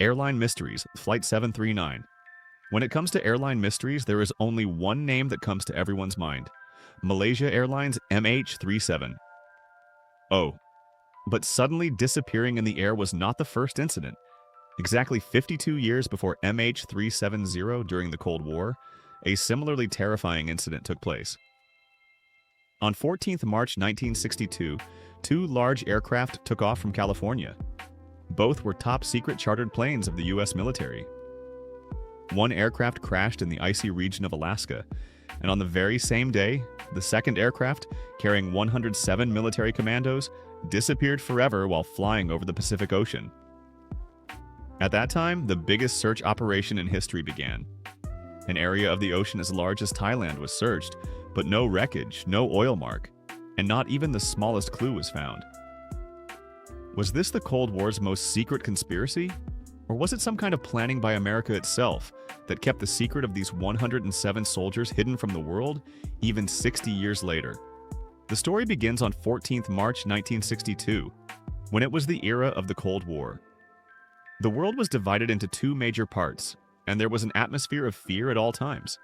Airline Mysteries, Flight 739. When it comes to airline mysteries, there is only one name that comes to everyone's mind: Malaysia Airlines MH37. Oh, but suddenly disappearing in the air was not the first incident. Exactly 52 years before MH370 during the Cold War, a similarly terrifying incident took place. On 14th March 1962, two large aircraft took off from California. Both were top-secret chartered planes of the U.S. military. One aircraft crashed in the icy region of Alaska, and on the very same day, the second aircraft, carrying 107 military commandos, disappeared forever while flying over the Pacific Ocean. At that time, the biggest search operation in history began. An area of the ocean as large as Thailand was searched, but no wreckage, no oil mark, and not even the smallest clue was found. Was this the Cold War's most secret conspiracy? Or was it some kind of planning by America itself that kept the secret of these 107 soldiers hidden from the world even 60 years later? The story begins on 14th March 1962, when it was the era of the Cold War. The world was divided into two major parts, and there was an atmosphere of fear at all times.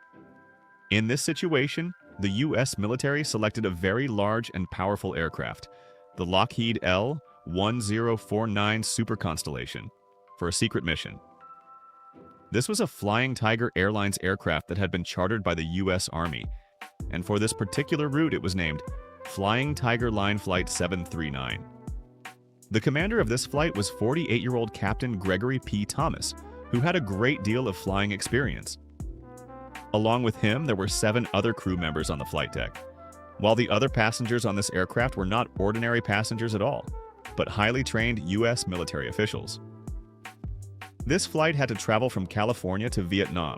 In this situation, the U.S. military selected a very large and powerful aircraft, the Lockheed L-1049 Super Constellation, for a secret mission. This was a Flying Tiger Airlines aircraft that had been chartered by the U.S. Army, and for this particular route it was named Flying Tiger Line Flight 739. The commander of this flight was 48-year-old Captain Gregory P. Thomas, who had a great deal of flying experience. Along with him, there were 7 other crew members on the flight deck, while the other passengers on this aircraft were not ordinary passengers at all, but highly trained U.S. military officials. This flight had to travel from California to Vietnam,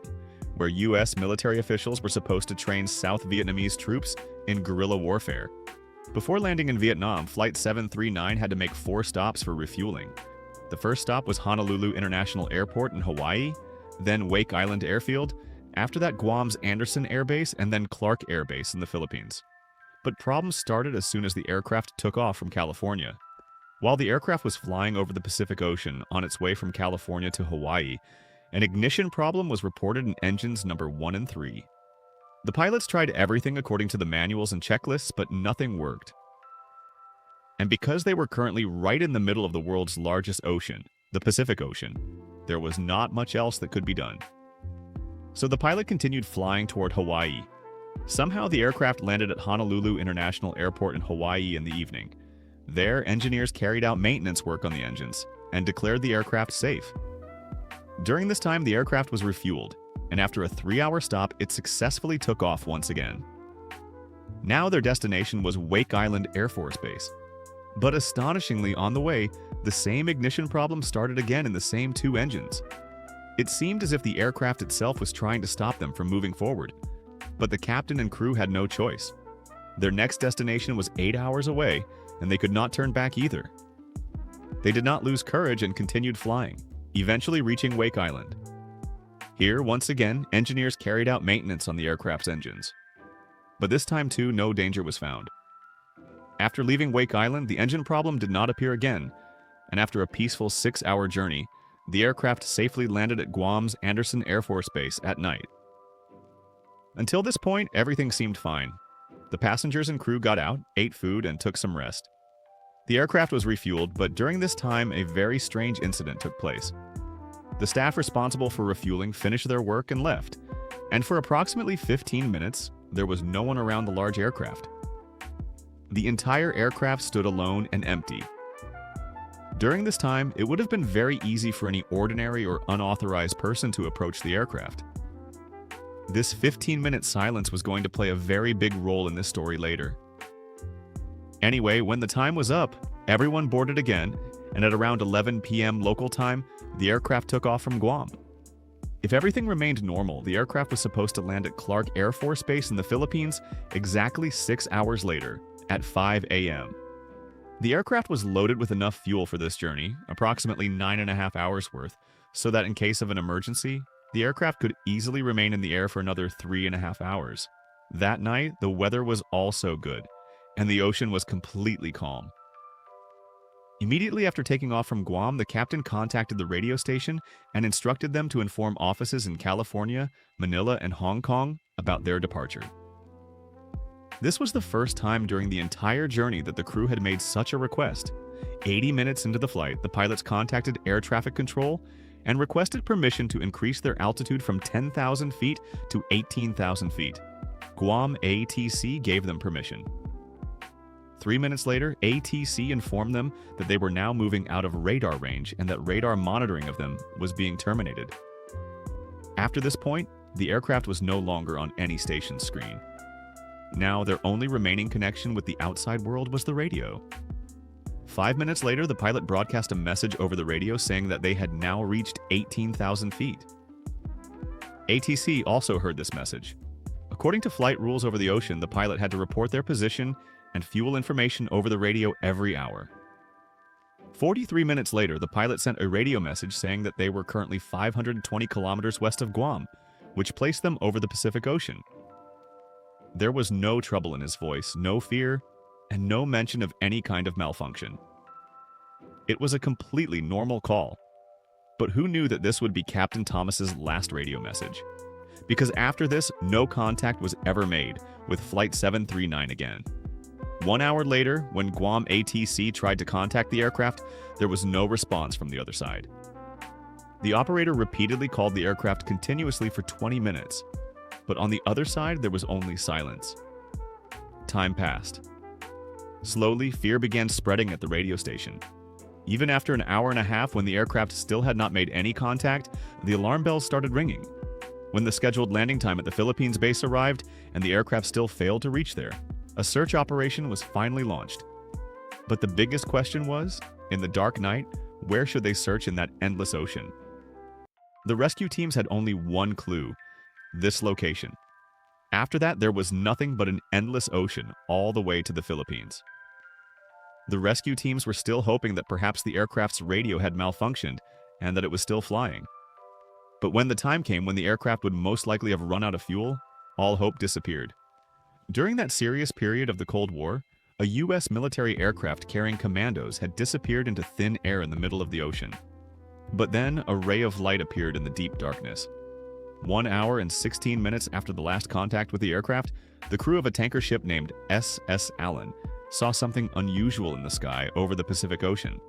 where U.S. military officials were supposed to train South Vietnamese troops in guerrilla warfare. Before landing in Vietnam, Flight 739 had to make 4 stops for refueling. The first stop was Honolulu International Airport in Hawaii, then Wake Island Airfield, after that Guam's Anderson Air Base, and then Clark Air Base in the Philippines. But problems started as soon as the aircraft took off from California. While the aircraft was flying over the Pacific Ocean on its way from California to Hawaii, an ignition problem was reported in engines number 1 and 3. The pilots tried everything according to the manuals and checklists, but nothing worked. And because they were currently right in the middle of the world's largest ocean, the Pacific Ocean, there was not much else that could be done. So the pilot continued flying toward Hawaii. Somehow the aircraft landed at Honolulu International Airport in Hawaii in the evening. There, engineers carried out maintenance work on the engines and declared the aircraft safe. During this time, the aircraft was refueled, and after a 3-hour stop, it successfully took off once again. Now their destination was Wake Island Air Force Base. But astonishingly, on the way, the same ignition problem started again in the same 2 engines. It seemed as if the aircraft itself was trying to stop them from moving forward, but the captain and crew had no choice. Their next destination was 8 hours away, and they could not turn back either. They did not lose courage and continued flying, eventually reaching Wake Island. Here, once again, engineers carried out maintenance on the aircraft's engines. But this time too, no danger was found. After leaving Wake Island, the engine problem did not appear again, and after a peaceful 6-hour journey, the aircraft safely landed at Guam's Anderson Air Force Base at night. Until this point, everything seemed fine. The passengers and crew got out, ate food, and took some rest. The aircraft was refueled, but during this time, a very strange incident took place. The staff responsible for refueling finished their work and left, and for approximately 15 minutes, there was no one around the large aircraft. The entire aircraft stood alone and empty. During this time, it would have been very easy for any ordinary or unauthorized person to approach the aircraft. This 15-minute silence was going to play a very big role in this story later. Anyway, when the time was up, everyone boarded again, and at around 11 p.m. local time, the aircraft took off from Guam. If everything remained normal, the aircraft was supposed to land at Clark Air Force Base in the Philippines exactly 6 hours later, at 5 a.m. The aircraft was loaded with enough fuel for this journey, approximately 9.5 hours worth, so that in case of an emergency, the aircraft could easily remain in the air for another 3.5 hours. That night, the weather was also good, and the ocean was completely calm. Immediately after taking off from Guam, the captain contacted the radio station and instructed them to inform offices in California, Manila, and Hong Kong about their departure. This was the first time during the entire journey that the crew had made such a request. 80 minutes into the flight, the pilots contacted air traffic control and requested permission to increase their altitude from 10,000 feet to 18,000 feet. Guam ATC gave them permission. 3 minutes later, ATC informed them that they were now moving out of radar range and that radar monitoring of them was being terminated. After this point, the aircraft was no longer on any station's screen. Now, their only remaining connection with the outside world was the radio. 5 minutes later, the pilot broadcast a message over the radio saying that they had now reached 18,000 feet. ATC also heard this message. According to flight rules over the ocean, the pilot had to report their position and fuel information over the radio every hour. 43 minutes later, the pilot sent a radio message saying that they were currently 520 kilometers west of Guam, which placed them over the Pacific Ocean. There was no trouble in his voice, no fear, and no mention of any kind of malfunction. It was a completely normal call. But who knew that this would be Captain Thomas's last radio message? Because after this, no contact was ever made with Flight 739 again. 1 hour later, when Guam ATC tried to contact the aircraft, there was no response from the other side. The operator repeatedly called the aircraft continuously for 20 minutes, but on the other side, there was only silence. Time passed. Slowly, fear began spreading at the radio station. Even after an hour and a half, when the aircraft still had not made any contact, the alarm bells started ringing. When the scheduled landing time at the Philippines base arrived and the aircraft still failed to reach there, a search operation was finally launched. But the biggest question was, in the dark night, where should they search in that endless ocean? The rescue teams had only one clue: this location. After that, there was nothing but an endless ocean all the way to the Philippines. The rescue teams were still hoping that perhaps the aircraft's radio had malfunctioned and that it was still flying. But when the time came when the aircraft would most likely have run out of fuel, all hope disappeared. During that serious period of the Cold War, a U.S. military aircraft carrying commandos had disappeared into thin air in the middle of the ocean. But then a ray of light appeared in the deep darkness. 1 hour and 16 minutes after the last contact with the aircraft, the crew of a tanker ship named SS Allen saw something unusual in the sky over the Pacific Ocean.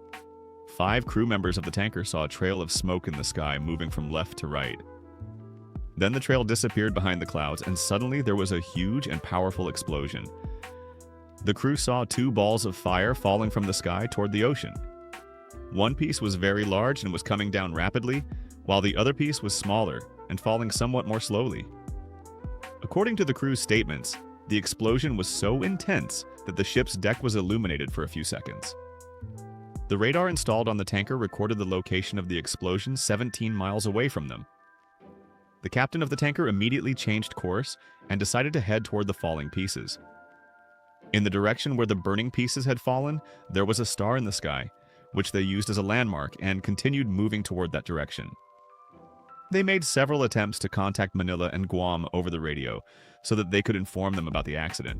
5 crew members of the tanker saw a trail of smoke in the sky moving from left to right. Then the trail disappeared behind the clouds, and suddenly there was a huge and powerful explosion. The crew saw 2 balls of fire falling from the sky toward the ocean. One piece was very large and was coming down rapidly, while the other piece was smaller and falling somewhat more slowly. According to the crew's statements, the explosion was so intense that the ship's deck was illuminated for a few seconds. The radar installed on the tanker recorded the location of the explosion 17 miles away from them. The captain of the tanker immediately changed course and decided to head toward the falling pieces. In the direction where the burning pieces had fallen, there was a star in the sky, which they used as a landmark and continued moving toward that direction. They made several attempts to contact Manila and Guam over the radio so that they could inform them about the accident.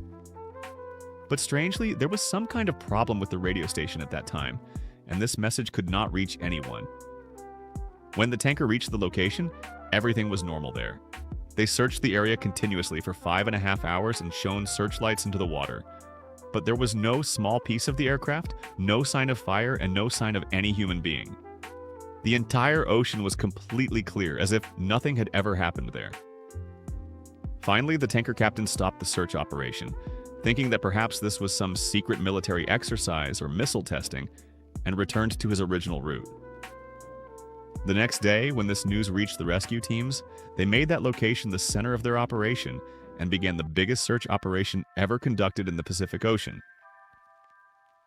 But strangely, there was some kind of problem with the radio station at that time, and this message could not reach anyone. When the tanker reached the location, everything was normal there. They searched the area continuously for 5.5 hours and shone searchlights into the water. But there was no small piece of the aircraft, no sign of fire, and no sign of any human being. The entire ocean was completely clear, as if nothing had ever happened there. Finally, the tanker captain stopped the search operation, thinking that perhaps this was some secret military exercise or missile testing, and returned to his original route. The next day, when this news reached the rescue teams, they made that location the center of their operation and began the biggest search operation ever conducted in the Pacific Ocean.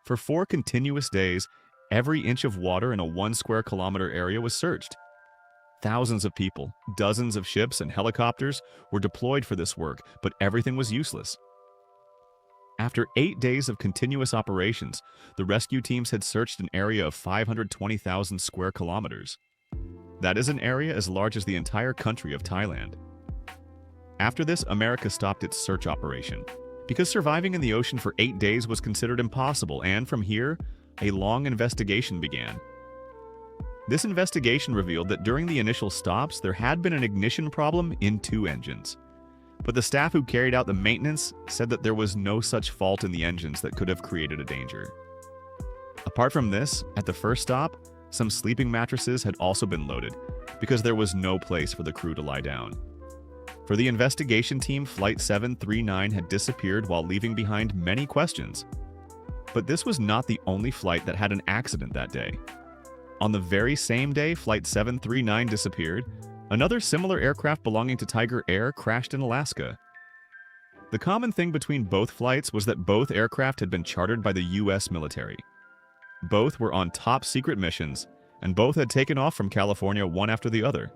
For 4 continuous days, every inch of water in a 1 square kilometer area was searched. Thousands of people, dozens of ships, and helicopters were deployed for this work, but everything was useless. After 8 days of continuous operations, the rescue teams had searched an area of 520,000 square kilometers. That is an area as large as the entire country of Thailand. After this, America stopped its search operation, because surviving in the ocean for 8 days was considered impossible, and from here, a long investigation began. This investigation revealed that during the initial stops, there had been an ignition problem in 2 engines. But the staff who carried out the maintenance said that there was no such fault in the engines that could have created a danger. Apart from this, at the first stop, some sleeping mattresses had also been loaded because there was no place for the crew to lie down. For the investigation team, Flight 739 had disappeared while leaving behind many questions. But this was not the only flight that had an accident that day. On the very same day Flight 739 disappeared, another similar aircraft belonging to Tiger Air crashed in Alaska. The common thing between both flights was that both aircraft had been chartered by the US military. Both were on top secret missions, and both had taken off from California one after the other.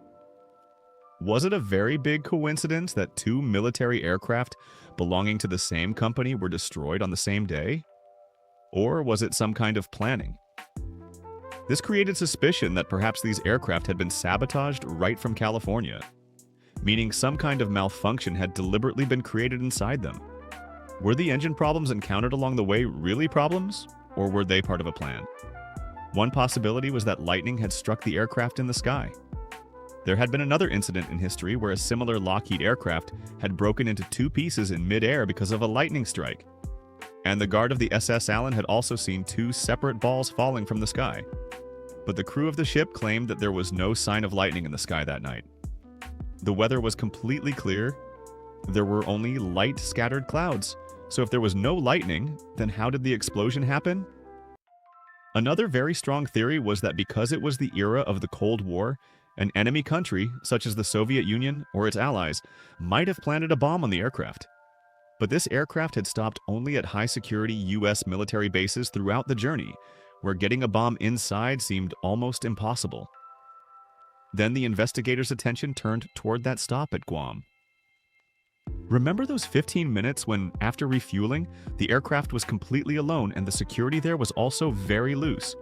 Was it a very big coincidence that 2 military aircraft belonging to the same company were destroyed on the same day? Or was it some kind of planning? This created suspicion that perhaps these aircraft had been sabotaged right from California, meaning some kind of malfunction had deliberately been created inside them. Were the engine problems encountered along the way really problems, or were they part of a plan? One possibility was that lightning had struck the aircraft in the sky. There had been another incident in history where a similar Lockheed aircraft had broken into 2 pieces in mid-air because of a lightning strike. And the guard of the SS Allen had also seen 2 separate balls falling from the sky. But the crew of the ship claimed that there was no sign of lightning in the sky that night. The weather was completely clear. There were only light scattered clouds. So if there was no lightning, then how did the explosion happen? Another very strong theory was that because it was the era of the Cold War, an enemy country, such as the Soviet Union or its allies, might have planted a bomb on the aircraft. But this aircraft had stopped only at high-security US military bases throughout the journey, where getting a bomb inside seemed almost impossible. Then the investigators' attention turned toward that stop at Guam. Remember those 15 minutes when, after refueling, the aircraft was completely alone and the security there was also very loose?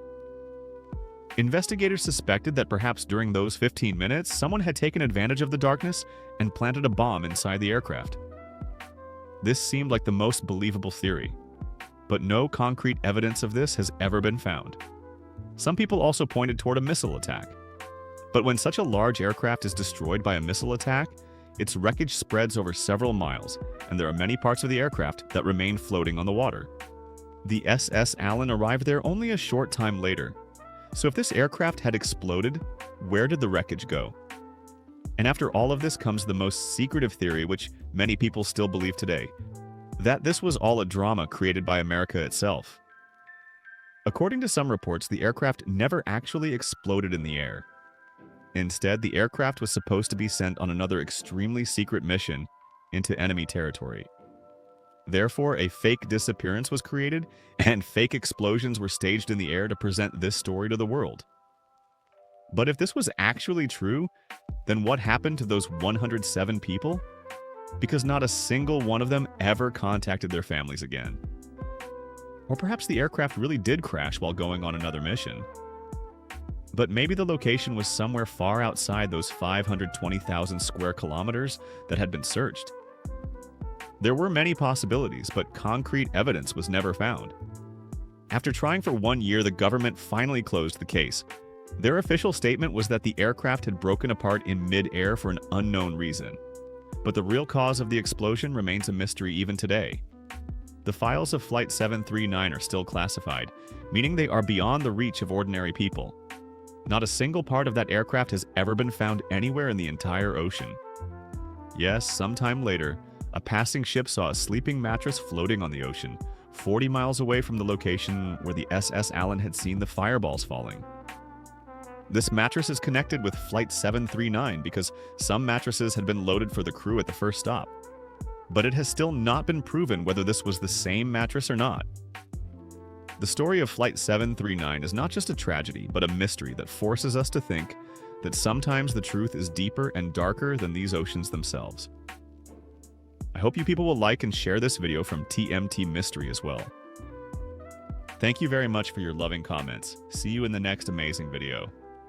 Investigators suspected that perhaps during those 15 minutes, someone had taken advantage of the darkness and planted a bomb inside the aircraft. This seemed like the most believable theory, but no concrete evidence of this has ever been found. Some people also pointed toward a missile attack. But when such a large aircraft is destroyed by a missile attack, its wreckage spreads over several miles, and there are many parts of the aircraft that remain floating on the water. The SS Allen arrived there only a short time later. So if this aircraft had exploded, where did the wreckage go? And after all of this comes the most secretive theory, which many people still believe today, that this was all a drama created by America itself. According to some reports, the aircraft never actually exploded in the air. Instead, the aircraft was supposed to be sent on another extremely secret mission into enemy territory. Therefore, a fake disappearance was created, and fake explosions were staged in the air to present this story to the world. But if this was actually true, then what happened to those 107 people? Because not a single one of them ever contacted their families again. Or perhaps the aircraft really did crash while going on another mission. But maybe the location was somewhere far outside those 520,000 square kilometers that had been searched. There were many possibilities, but concrete evidence was never found. After trying for 1 year, the government finally closed the case. Their official statement was that the aircraft had broken apart in mid-air for an unknown reason. But the real cause of the explosion remains a mystery even today. The files of Flight 739 are still classified, meaning they are beyond the reach of ordinary people. Not a single part of that aircraft has ever been found anywhere in the entire ocean. Yes, sometime later, a passing ship saw a sleeping mattress floating on the ocean, 40 miles away from the location where the SS Allen had seen the fireballs falling. This mattress is connected with Flight 739 because some mattresses had been loaded for the crew at the first stop. But it has still not been proven whether this was the same mattress or not. The story of Flight 739 is not just a tragedy, but a mystery that forces us to think that sometimes the truth is deeper and darker than these oceans themselves. I hope you people will like and share this video from TMT Mystery as well. Thank you very much for your loving comments. See you in the next amazing video.